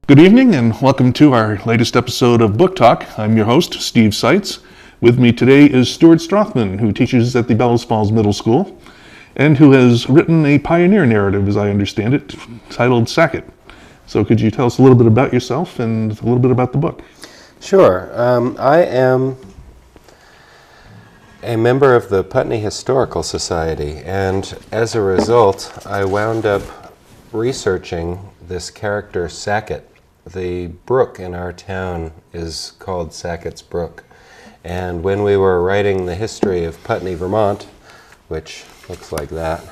Good evening and welcome to our latest episode of Book Talk. I'm your host, Steve Seitz. With me today is Stuart Strothman, who teaches at the Bellows Falls Middle School and who has written a pioneer narrative, as I understand it, titled Sackett. So could you tell us a little bit about yourself and a little bit about the book? Sure. I am a member of the Putney Historical Society, and as a result, I wound up researching this character Sackett. The brook in our town is called Sackett's Brook, and when we were writing the history of Putney, Vermont, which looks like that,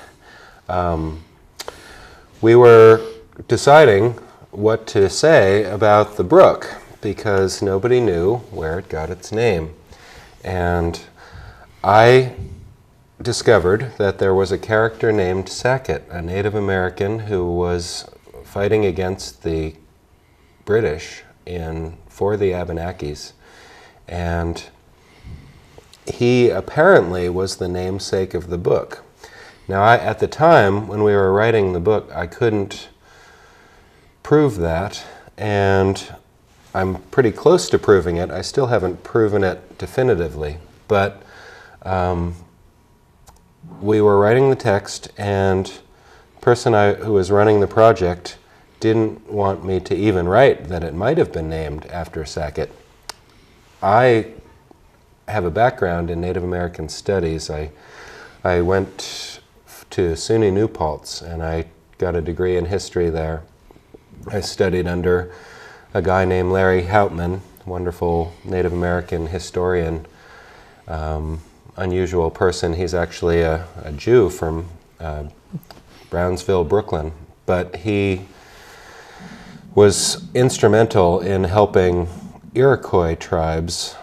we were deciding what to say about the brook because nobody knew where it got its name. And I discovered that there was a character named Sackett, a Native American who was fighting against the British for the Abenakis, and he apparently was the namesake of the book. Now, at the time when we were writing the book, I couldn't prove that, and I'm pretty close to proving it. I still haven't proven it definitively, but we were writing the text, and the person who was running the project didn't want me to even write that it might have been named after Sackett. I have a background in Native American studies. I went to SUNY New Paltz and I got a degree in history there. I studied under a guy named Larry Houtman, wonderful Native American historian, unusual person. He's actually a Jew from Brownsville, Brooklyn, but he was instrumental in helping Iroquois tribes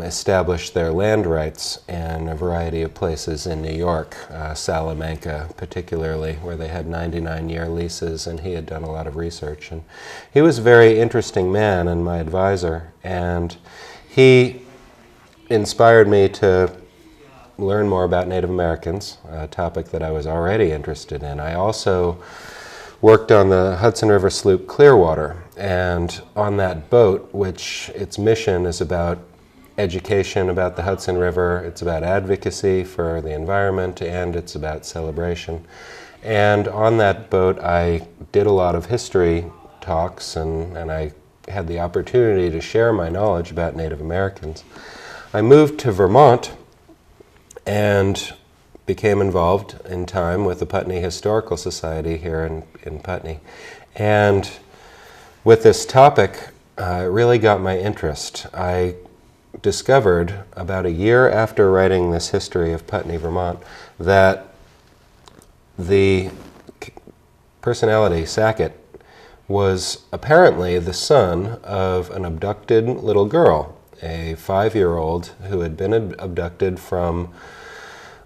establish their land rights in a variety of places in New York, Salamanca particularly, where they had 99-year leases, and he had done a lot of research. And he was a very interesting man and my advisor, and he inspired me to learn more about Native Americans, a topic that I was already interested in. I also worked on the Hudson River sloop Clearwater, and on that boat, which its mission is about education about the Hudson River, it's about advocacy for the environment, and it's about celebration. And on that boat, I did a lot of history talks, and I had the opportunity to share my knowledge about Native Americans. I moved to Vermont and became involved in time with the Putney Historical Society here in Putney. And with this topic, it really got my interest. I discovered about a year after writing this history of Putney, Vermont, that the personality, Sackett, was apparently the son of an abducted little girl, a 5-year-old who had been abducted from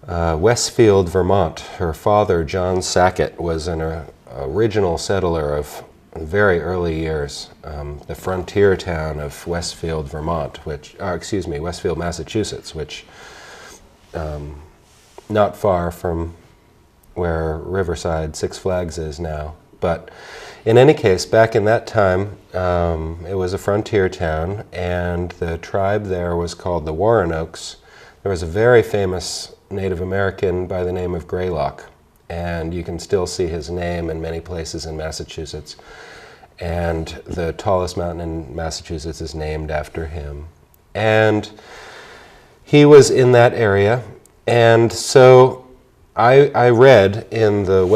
Westfield, Vermont. Her father, John Sackett, was an original settler of very early years, the frontier town of Westfield, Vermont, Westfield, Massachusetts, which not far from where Riverside Six Flags is now. But in any case, back in that time, it was a frontier town, and the tribe there was called the Warrenokes. There was a very famous Native American by the name of Greylock, and you can still see his name in many places in Massachusetts. And the tallest mountain in Massachusetts is named after him. And he was in that area, and so I read in the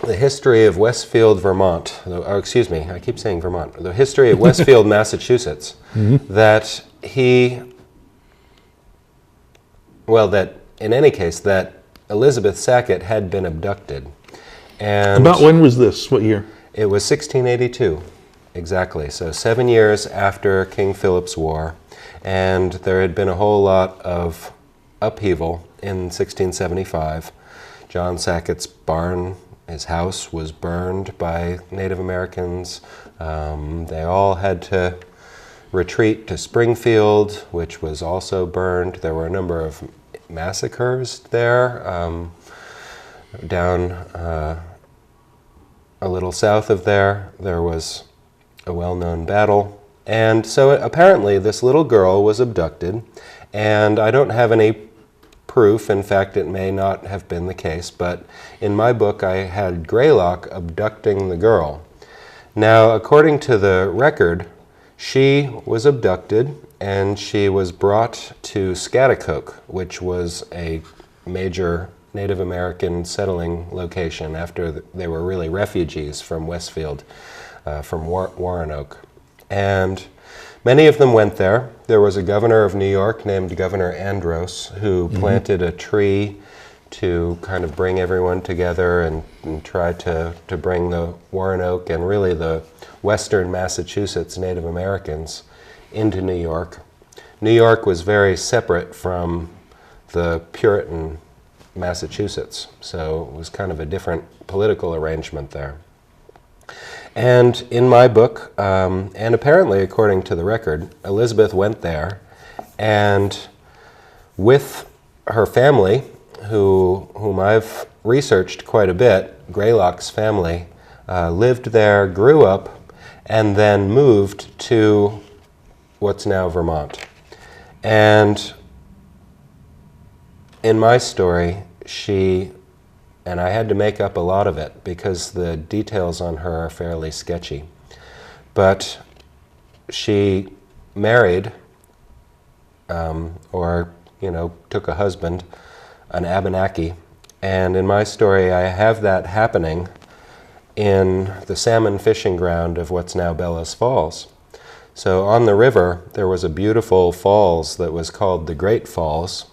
history of Westfield, Vermont, I keep saying Vermont, the history of Westfield, Massachusetts, that in any case, that Elizabeth Sackett had been abducted. And About when was this? What year? It was 1682, exactly. So 7 years after King Philip's War, and there had been a whole lot of upheaval in 1675. John Sackett's barn, his house, was burned by Native Americans. They all had to retreat to Springfield, which was also burned. There were a number of massacres there, down a little south of there was a well-known battle. And so apparently this little girl was abducted, and I don't have any proof. In fact, it may not have been the case, but in my book I had Greylock abducting the girl. Now, according to the record, she was abducted and she was brought to Sackett, which was a major Native American settling location after they were really refugees from Westfield, from Roanoke. And many of them went there. There was a governor of New York named Governor Andros who planted a tree to kind of bring everyone together and try to bring the Roanoke and really the western Massachusetts Native Americans into New York. New York was very separate from the Puritan Massachusetts, so it was kind of a different political arrangement there. And in my book, and apparently according to the record, Elizabeth went there, and with her family, whom I've researched quite a bit, Greylock's family, lived there, grew up, and then moved to what's now Vermont. And in my story, and I had to make up a lot of it because the details on her are fairly sketchy, but she married, took a husband, an Abenaki, and in my story I have that happening in the salmon fishing ground of what's now Bellows Falls. So on the river there was a beautiful falls that was called the Great Falls,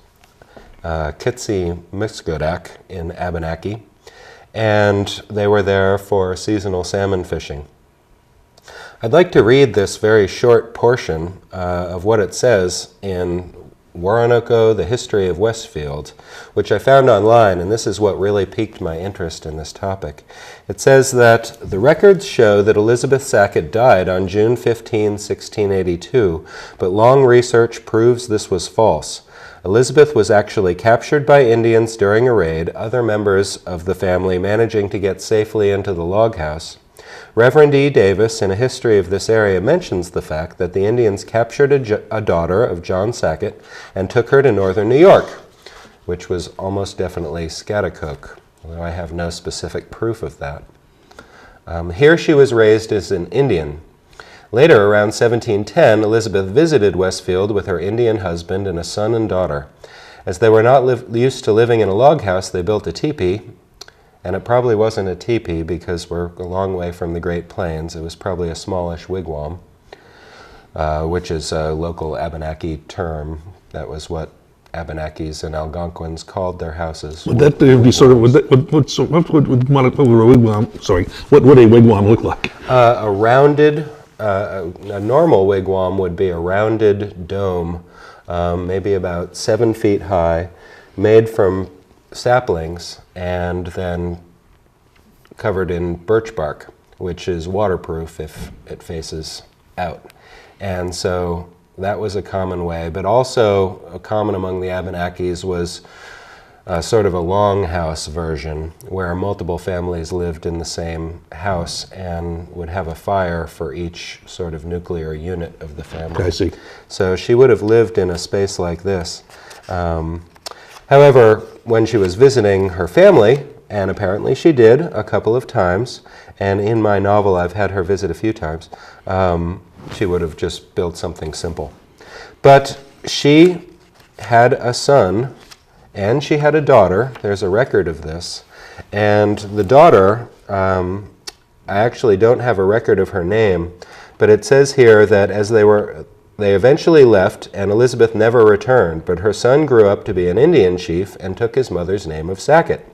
Kitsi-Miskodak in Abenaki, and they were there for seasonal salmon fishing. I'd like to read this very short portion of what it says in Roanoke, The History of Westfield, which I found online, and this is what really piqued my interest in this topic. It says that the records show that Elizabeth Sackett died on June 15, 1682, but long research proves this was false. Elizabeth was actually captured by Indians during a raid, other members of the family managing to get safely into the log house. Reverend E. Davis, in a history of this area, mentions the fact that the Indians captured a daughter of John Sackett and took her to northern New York, which was almost definitely Scatticoke, although I have no specific proof of that. Here she was raised as an Indian. Later, around 1710, Elizabeth visited Westfield with her Indian husband and a son and daughter. As they were not used to living in a log house, they built a teepee, and it probably wasn't a teepee because we're a long way from the Great Plains. It was probably a smallish wigwam, which is a local Abenaki term. That was what Abenakis and Algonquins called their houses. Would that be sort of, what would a wigwam look like? A rounded, a normal wigwam would be a rounded dome, maybe about 7 feet high, made from saplings and then covered in birch bark, which is waterproof if it faces out. And so that was a common way, but also common among the Abenakis was sort of a longhouse version where multiple families lived in the same house and would have a fire for each sort of nuclear unit of the family. I see. So she would have lived in a space like this. However, when she was visiting her family, and apparently she did a couple of times, and in my novel I've had her visit a few times, she would have just built something simple. But she had a son, and she had a daughter. There's a record of this. And the daughter, I actually don't have a record of her name, but it says here that as they eventually left, and Elizabeth never returned, but her son grew up to be an Indian chief and took his mother's name of Sackett.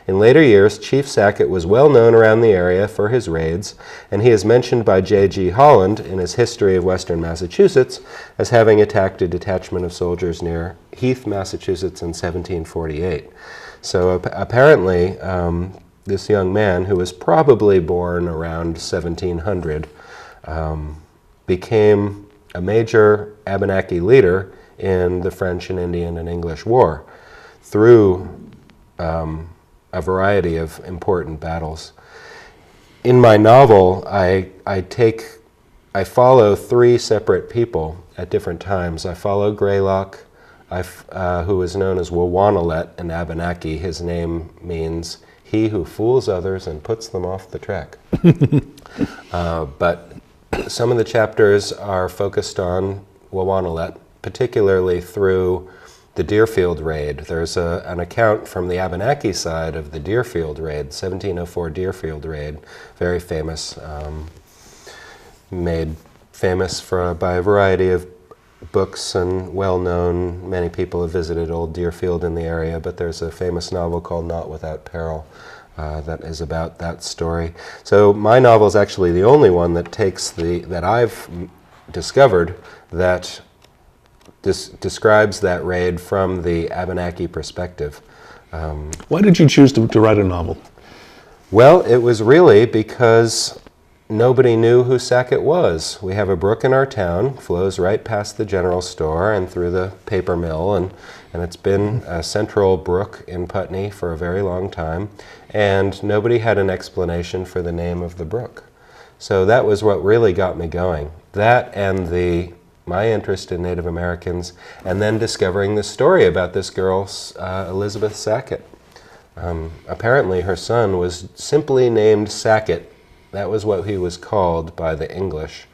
In later years, Chief Sackett was well known around the area for his raids, and he is mentioned by J.G. Holland in his History of Western Massachusetts as having attacked a detachment of soldiers near Heath, Massachusetts in 1748. So apparently, this young man, who was probably born around 1700, became a major Abenaki leader in the French and Indian and English War through a variety of important battles. in my novel, I follow three separate people at different times. I follow Greylock, who is known as Wawanalet in Abenaki. His name means he who fools others and puts them off the track. But some of the chapters are focused on Wawanalet, particularly through the Deerfield Raid. There's an account from the Abenaki side of the Deerfield Raid, 1704 Deerfield Raid, very famous, made famous by a variety of books and well-known. Many people have visited Old Deerfield in the area, but there's a famous novel called Not Without Peril that is about that story. So my novel is actually the only one that takes that I've discovered that describes that raid from the Abenaki perspective. Why did you choose to write a novel? Well, it was really because nobody knew who Sackett was. We have a brook in our town, flows right past the general store and through the paper mill, and it's been a central brook in Putney for a very long time, and nobody had an explanation for the name of the brook. So that was what really got me going. That and my interest in Native Americans, and then discovering the story about this girl, Elizabeth Sackett. Apparently her son was simply named Sackett. That was what he was called by the English.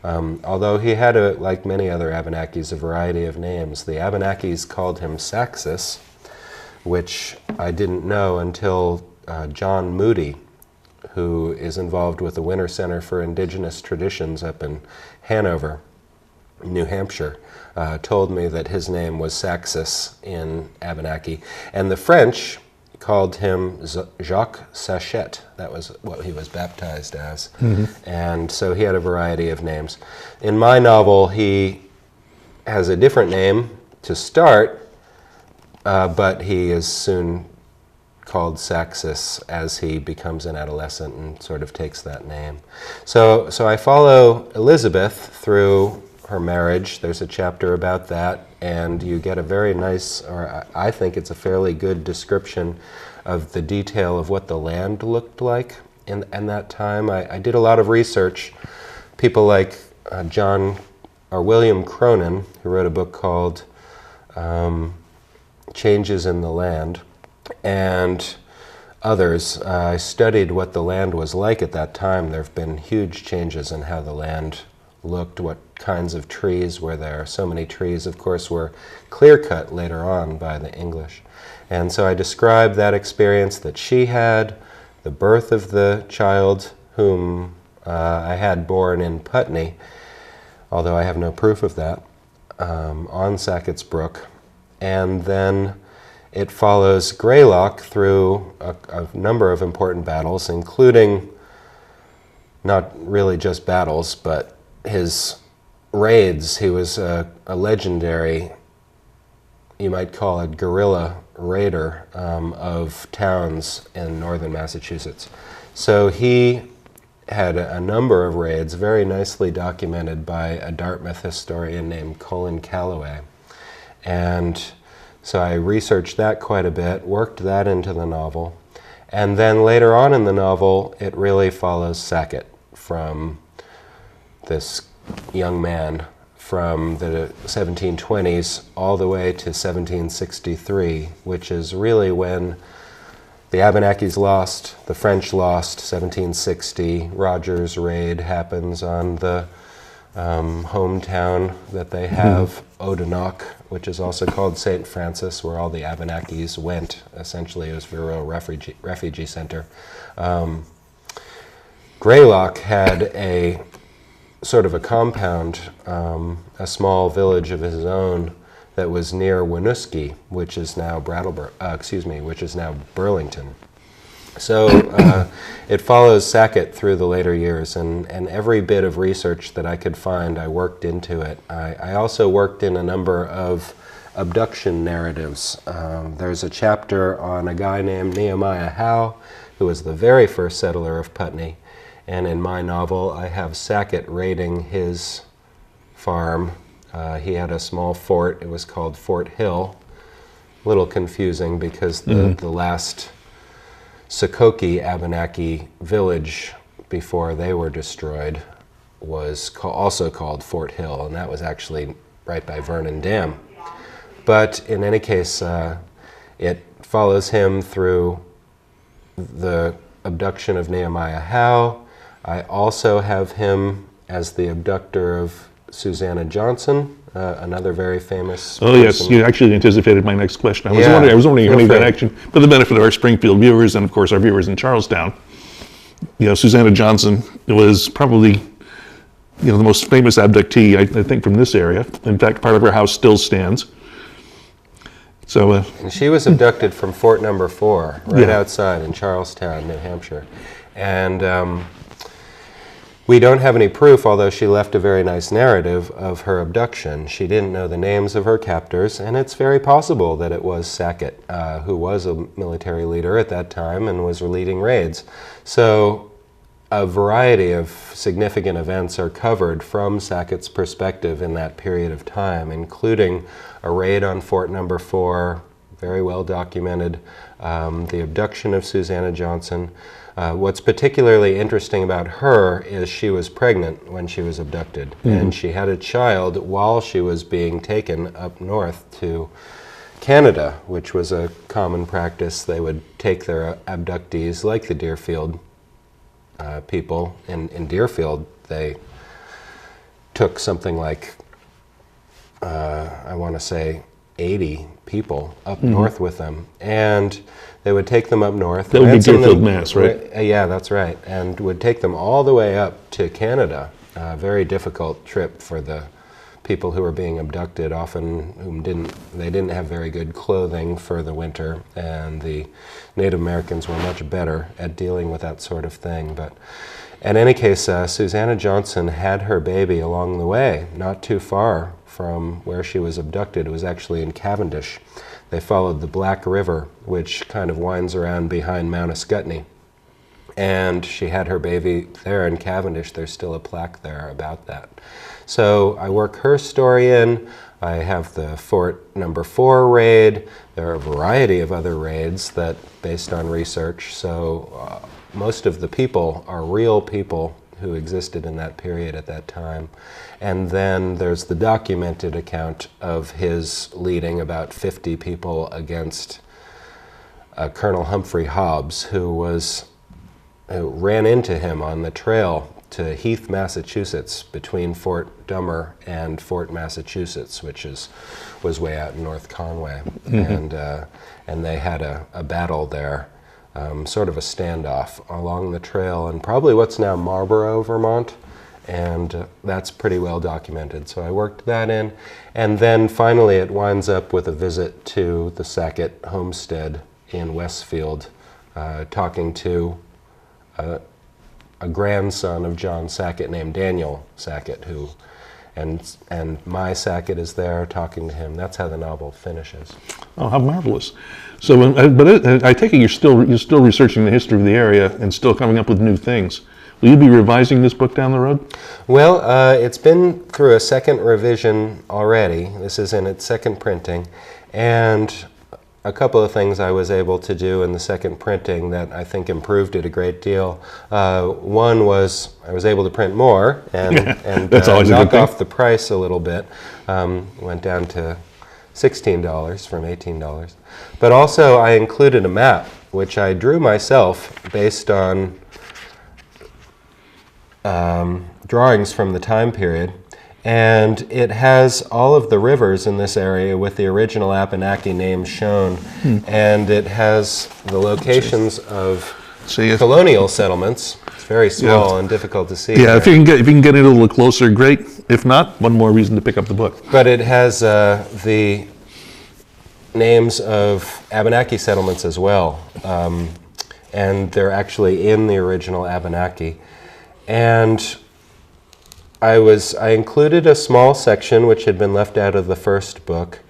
Although he had, like many other Abenakis, a variety of names. The Abenakis called him Saxus, which I didn't know until John Moody, who is involved with the Winter Center for Indigenous Traditions up in Hanover, New Hampshire, told me that his name was Saxus in Abenaki. And the French called him Jacques Sackett. That was what he was baptized as. Mm-hmm. And so he had a variety of names. In my novel, he has a different name to start, but he is soon called Saxus as he becomes an adolescent and sort of takes that name. So I follow Elizabeth through her marriage. There's a chapter about that, and you get a very nice, or I think it's a fairly good description of the detail of what the land looked like in that time. I did a lot of research. People like William Cronin, who wrote a book called Changes in the Land, and others. I studied what the land was like at that time. There have been huge changes in how the land looked, what kinds of trees were there. So many trees, of course, were clear-cut later on by the English. And so I described that experience that she had, the birth of the child whom I had born in Putney, although I have no proof of that, on Sackett's Brook. And then it follows Greylock through a number of important battles, including not really just battles, but his raids. He was a legendary, you might call it, guerrilla raider of towns in northern Massachusetts. So he had a number of raids, very nicely documented by a Dartmouth historian named Colin Calloway. And so I researched that quite a bit, worked that into the novel. And then later on in the novel, it really follows Sackett from this young man from the 1720s all the way to 1763, which is really when the Abenakis lost, the French lost, 1760. Rogers' raid happens on the hometown that they have, Odanak, which is also called St. Francis, where all the Abenakis went. Essentially, it was a real refugee center. Greylock had a sort of a compound, a small village of his own that was near Winooski, which is now which is now Burlington. So it follows Sackett through the later years, and every bit of research that I could find, I worked into it. I also worked in a number of abduction narratives. There's a chapter on a guy named Nehemiah Howe, who was the very first settler of Putney. And in my novel, I have Sackett raiding his farm. He had a small fort. It was called Fort Hill. A little confusing because the last Sokoke Abenaki village before they were destroyed was also called Fort Hill, and that was actually right by Vernon Dam. But in any case, it follows him through the abduction of Nehemiah Howe. I also have him as the abductor of Susanna Johnson, another very famous Oh, person. yes, you actually anticipated my next question. I was Yeah, wondering how feel many free. that action, for the benefit of our Springfield viewers and, of course, our viewers in Charlestown. Susanna Johnson was probably, the most famous abductee, I think, from this area. In fact, part of her house still stands. So, And she was abducted from Fort Number 4, right Yeah. outside in Charlestown, New Hampshire. And we don't have any proof, although she left a very nice narrative of her abduction. She didn't know the names of her captors, and it's very possible that it was Sackett, who was a military leader at that time and was leading raids. So a variety of significant events are covered from Sackett's perspective in that period of time, including a raid on Fort Number 4, very well documented, the abduction of Susanna Johnson. What's particularly interesting about her is she was pregnant when she was abducted, and she had a child while she was being taken up north to Canada, which was a common practice. They would take their abductees, like the Deerfield people. In Deerfield, they took something like, I want to say, 80 people up north with them, and they would take them up north. that would be ransom Deerfield, them- Mass, right? Yeah, that's right, and would take them all the way up to Canada. A very difficult trip for the people who were being abducted, often whom they didn't have very good clothing for the winter, and the Native Americans were much better at dealing with that sort of thing. But in any case, Susanna Johnson had her baby along the way, not too far from where she was abducted. It was actually in Cavendish. They followed the Black River, which kind of winds around behind Mount Ascutney. And she had her baby there in Cavendish. There's still a plaque there about that. So I work her story in. I have the Fort Number 4 raid. There are a variety of other raids that, based on research. So most of the people are real people who existed in that period at that time. And then there's the documented account of his leading about 50 people against Colonel Humphrey Hobbs, who ran into him on the trail to Heath, Massachusetts, between Fort Dummer and Fort Massachusetts, which was way out in North Conway. And they had a battle there, sort of a standoff along the trail, and probably what's now Marlborough, Vermont. And that's pretty well documented. So I worked that in. And then finally it winds up with a visit to the Sackett homestead in Westfield, talking to a grandson of John Sackett named Daniel Sackett, and my Sackett is there talking to him. That's how the novel finishes. Oh, how marvelous! So, I take it you're still researching the history of the area and still coming up with new things. Will you be revising this book down the road? Well, it's been through a second revision already. This is in its second printing, and a couple of things I was able to do in the second printing that I think improved it a great deal. One was I was able to print more and That's always a good knock thing. off the price a little bit. Went down to $16 from $18. But also I included a map, which I drew myself based on drawings from the time period. And it has all of the rivers in this area with the original Abenaki names shown. And it has the locations of colonial settlements. It's very small and difficult to see. Yeah, there. if you can get it a little closer, great. If not, one more reason to pick up the book. But it has the names of Abenaki settlements as well. And they're actually in the original Abenaki. And I included a small section which had been left out of the first book,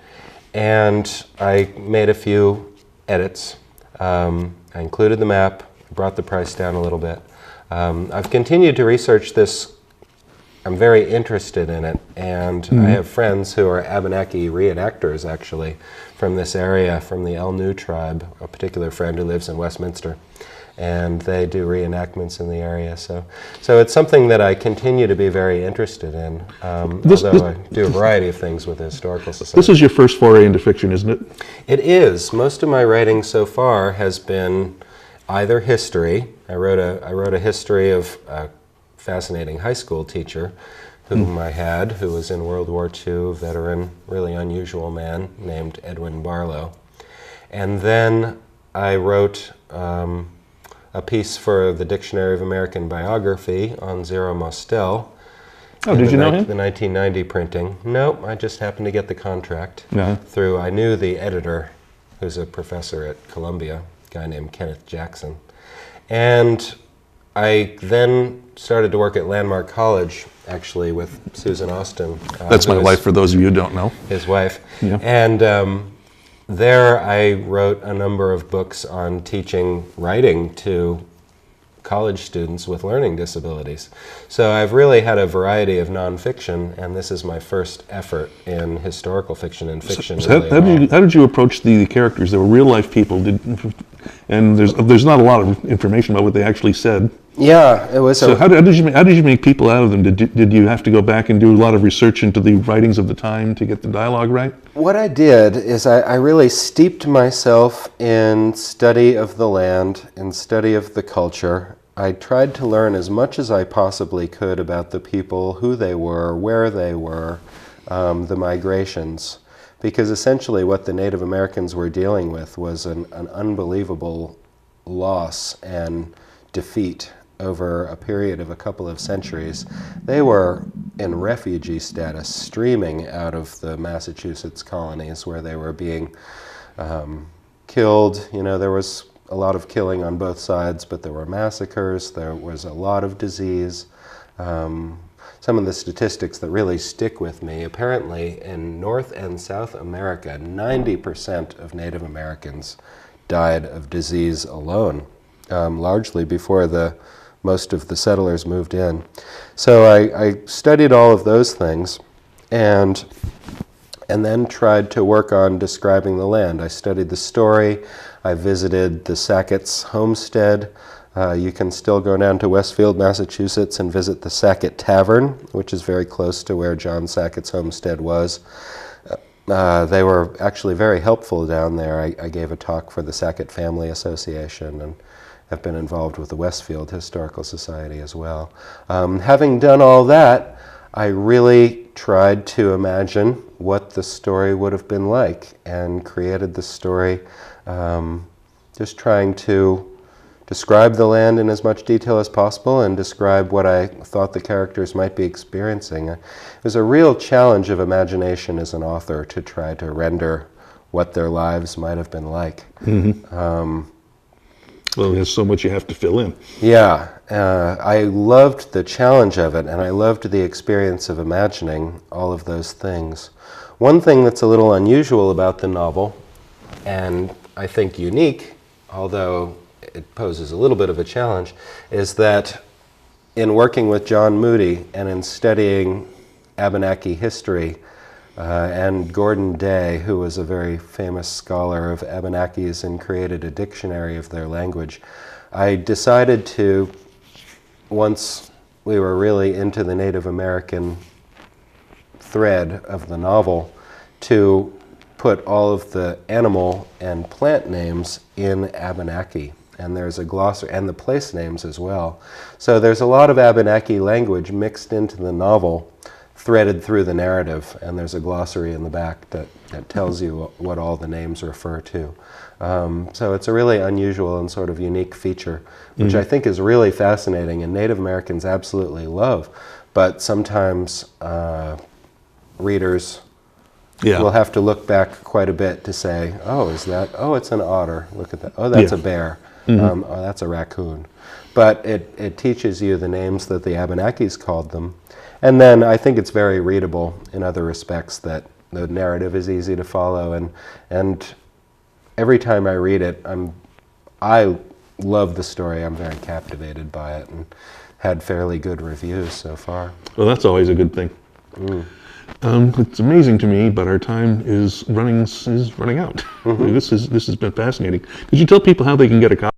and I made a few edits. I included the map, brought the price down a little bit. I've continued to research this. I'm very interested in it, and I have friends who are Abenaki reenactors, actually, from this area, from the El Nu tribe, a particular friend who lives in Westminster. and they do reenactments in the area. So it's something that I continue to be very interested in, although I do a variety of things with the Historical Society. This is your first foray into fiction, isn't it? It is. Most of my writing so far has been either history. I wrote a history of a fascinating high school teacher whom I had, who was in World War II, veteran, really unusual man named Edwin Barlow. And then I wrote a piece for the Dictionary of American Biography on Zero Mostel. Oh, did you know him? The 1990 printing. No, I just happened to get the contract through, I knew the editor, who's a professor at Columbia, a guy named Kenneth Jackson. And I then started to work at Landmark College, actually, with Susan Austin. That's my wife, for those of you who don't know. His wife. Yeah. And there I wrote a number of books on teaching writing to college students with learning disabilities. So I've really had a variety of nonfiction, and this is my first effort in historical fiction and fiction. So how did you approach the characters? They were real life people, and there's not a lot of information about what they actually said. Yeah, it was. So how did you make people out of them? Did you have to go back and do a lot of research into the writings of the time to get the dialogue right? What I did is I really steeped myself in study of the land, in study of the culture. I tried to learn as much as I possibly could about the people, who they were, where they were, the migrations. Because essentially what the Native Americans were dealing with was an unbelievable loss and defeat over a period of a couple of centuries. They were in refugee status, streaming out of the Massachusetts colonies where they were being killed. You know, there was a lot of killing on both sides, but there were massacres, there was a lot of disease. Some of the statistics that really stick with me, apparently in North and South America, 90% of Native Americans died of disease alone, largely before most of the settlers moved in. So I studied all of those things and then tried to work on describing the land. I studied the story. I visited the Sackett's homestead. You can still go down to Westfield, Massachusetts and visit the Sackett Tavern, which is very close to where John Sackett's homestead was. They were actually very helpful down there. I gave a talk for the Sackett Family Association and have been involved with the Westfield Historical Society as well. Having done all that, I really tried to imagine what the story would have been like and created the story just trying to describe the land in as much detail as possible and describe what I thought the characters might be experiencing. It was a real challenge of imagination as an author to try to render what their lives might have been like. Mm-hmm. Well, there's so much you have to fill in. Yeah, I loved the challenge of it, and I loved the experience of imagining all of those things. One thing that's a little unusual about the novel, and I think unique, although it poses a little bit of a challenge, is that in working with John Moody and in studying Abenaki history, and Gordon Day, who was a very famous scholar of Abenakis and created a dictionary of their language, I decided to, once we were really into the Native American thread of the novel, to put all of the animal and plant names in Abenaki. And there's a glossary, and the place names as well. So there's a lot of Abenaki language mixed into the novel, threaded through the narrative, and there's a glossary in the back that tells you what all the names refer to. So it's a really unusual and sort of unique feature, which I think is really fascinating, and Native Americans absolutely love. But sometimes readers will have to look back quite a bit to say, oh, it's an otter, look at that, oh, that's a bear, oh, that's a raccoon. But it teaches you the names that the Abenakis called them. And then I think it's very readable in other respects, that the narrative is easy to follow, and every time I read it, I love the story. I'm very captivated by it, and had fairly good reviews so far. Well, that's always a good thing. It's amazing to me, but our time is running out. This has been fascinating. Could you tell people how they can get a copy?